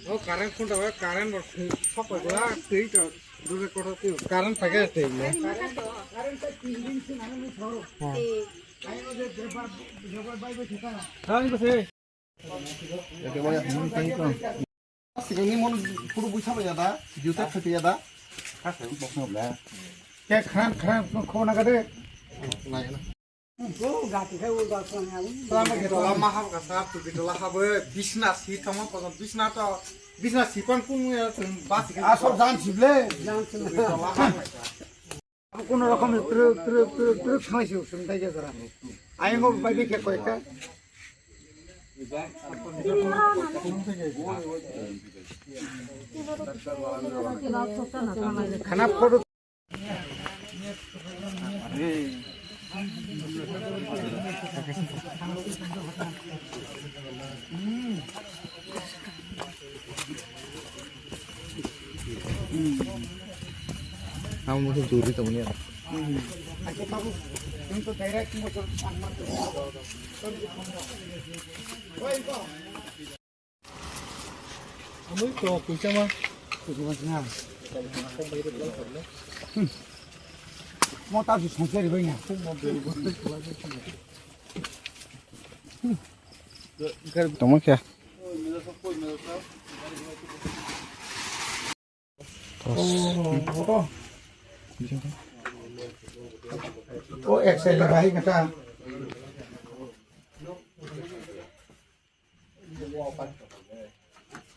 Oh, current phone tahu current apa lah? Itu dulu kotor current pakai itu ya. Current tak tinggi sih, nanti mau tahu. Ayo je jabar baik baik kita. हाँ ini betul. Oke boleh. Thank you. Sekarang mau puru busa apa ya dah? Juta seperti ya dah? Kasih bokno lah. Ya keren kau nak ada? Naik lah. Oh, ganti saya udah soalnya. Selama kita lama ham kasar tu kita lah habe bisnis sih, kamu kalau bisnis sih kan pun ya basi. Asal jangan cible. Aku nak rakam truk semai sih, semai je zara. Ayam kau bayi ke kau itu? Karena foto. Kamu mungkin curi temennya. Aku tahu. Untuk daerah itu motor sama tu. Kamu itu kucing mah? Kucing macam mana? Mau tahu sih songkir banyak. Toma क्या? Oh, Excel lagi kata.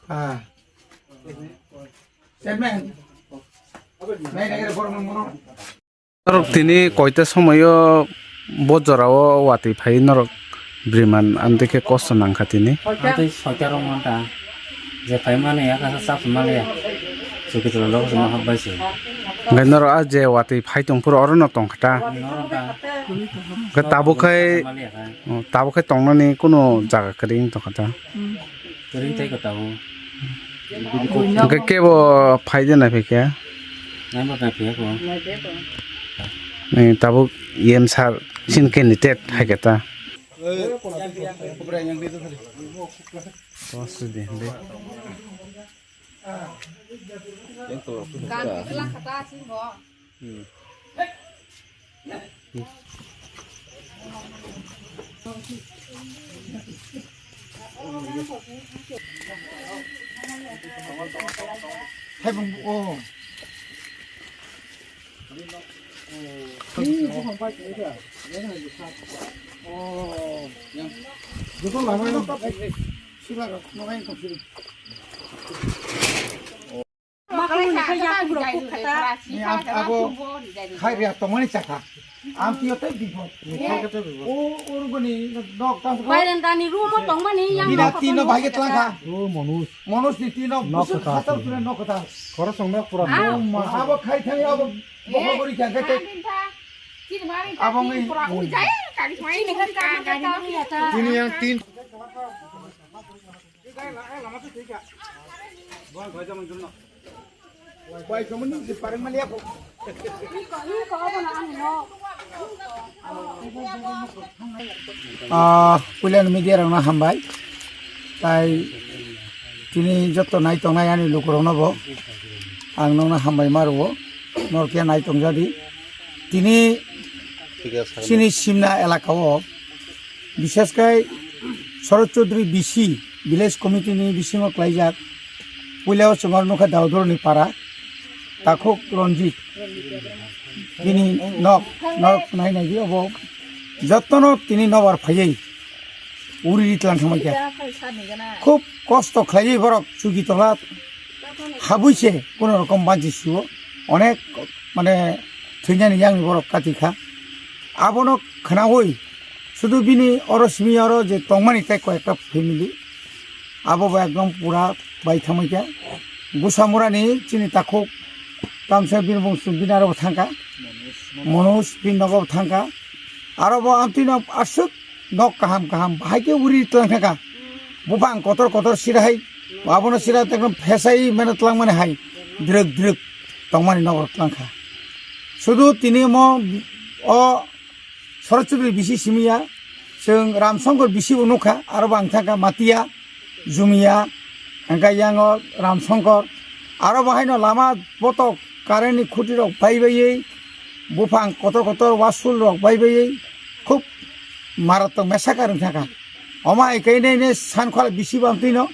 Ah. Semen. Naik negara forum mana? Norok tini koite somoyo bojorao wati phai norok briman amdeke kosto nangkha tini Nanti soalnya orang mana, jadi phai mana ya, kasar sab mana ya, suki tu lalu semua habis sih. ngai norok aje wati phai tongpur orono tongkhata Orang kan, ga tabukai mana ya kan, tabukai tongnani kuno jaga kering tongkhata kering tay kau tahu, ga kebo phai dena pheke nama apa ya kau, ni tabuk yem sar sinke nitet haikata tos de de Hai bung, oh. Betul lama itu. Silakan, ngapain kau sini? Ni aku khai ria tomani cakap. Ampi otak bibo. Oh, orang ni dokter. Bayan tani rumah tong mana yang Ina tino bahaya telang kah? o manus Manus ni tino busuk kata sudah nok kata. khora songna pura Abo khai thang abo bawa beri jaga tu. Abang ni. Ini yang tin. Baik kamu ni parang mali ako. Pulian media rana hambai. Tai tini joto nai tong nai ani lukurona bo. Ang nona hambai marubo. Norkia nai tong jadi. Tini sini simna elakao. বিশেষ করে Sarat Chowdhury BC village committee ni bisingo klaijak puilao sungor nokha daudor ni para takhok Ranjit bini nok nai nai obo যত্ন তিনি নবার ফাইয়াই উড়ি দিতলান সময়টা খুব কষ্ট খাইয়ে বরক চুকি তোলা হাবুইছে কোনো রকম বাঁচিছিল অনেক মানে থৈজানি ইয়াংনি বরক কাতিখা আবনো খানাহই শুধু বিনি অরসমি আর যে তংমানি তাই কয়েকটা ফ্যামিলি আবো একদম পুরা বাই থামাইকা গুসামুরানি চিনি তাখো তামসা বিন বংশু বিনারব থাকা মনোজ বিন নগব থাকা আরব আমতিন আসুক নক কাহাম ভাইকে উড়ি তলাং থাকা বুপাং কতর সিরাহাই আবনো সিরা একদম ফেসাই মানে তলাং মানে হাই দ্রগ তংমানি নগর তলাংখা শুধু তিনি ম অ শরৎ চৌধুরী বিসি সিমিয়া जों रामशंकर बिसि उनुखा आरो बांथाका मातिया जुमिया ओमफ्राय याङो रामशंकर आरो बाहायनो लामा पटक कारेन्टनि खुटि रक बायबायै बुफां कत वासुल रक बायबायै खुब मारात्मक मेसाकार थाखा अमाय कईने सानखाल बिसि बामतीनो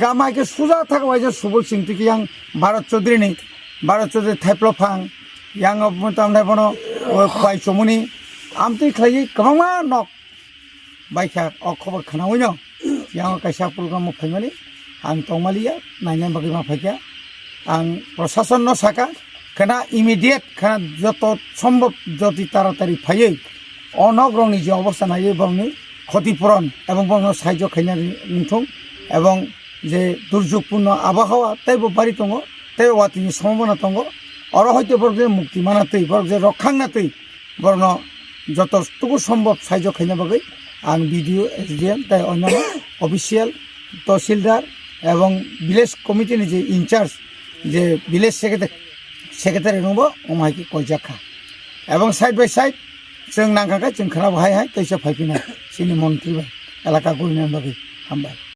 गामायके सुजा थाका वाइजा Subal Singh yang Bharat Chaudhary ni Bharat Chaudhary थाइप्लफां yang मुतामने बनो पाइ चमुनि आमती खलायि कमांमा नक बाइखा खबर खानावैनो yang kaisa program फाइमानि आं तंमालिया नायनाय बागै मा फाइखा आं प्रशासन न साका खाना इमिडिएट खाना जत सम्भव जति तारातारि फायै अनग्रंनि जे अवस्था नायै बंनि क्षतिपूरण एवं बंग साहाय्य खायनानै नुथुं एवं जे दुर्योगपूर्ण आबहावा तैबो बारि दङ तैबो वातिनि सम्भावना दङ अर हयतो बरजे मुक्ति मानातै बरजे रक्षांनातै बरन जतटुकु सम्भव साहाय्य खायना बागै आं बिडिओ एसडिएम ताई अन्यान्य अफिसियेल तहसिलदार एवं विलेज कमिटिनि जे इनचार्ज जे विलेज सेक्रेटारि दङ अमायके कयजाखा एवं साइड बाय साइड जों नांखांखाय जों खोना बाहाय तैसा फायफिनाय जोंनि मन्त्रि एलाका गयनाय बागै हामबाय।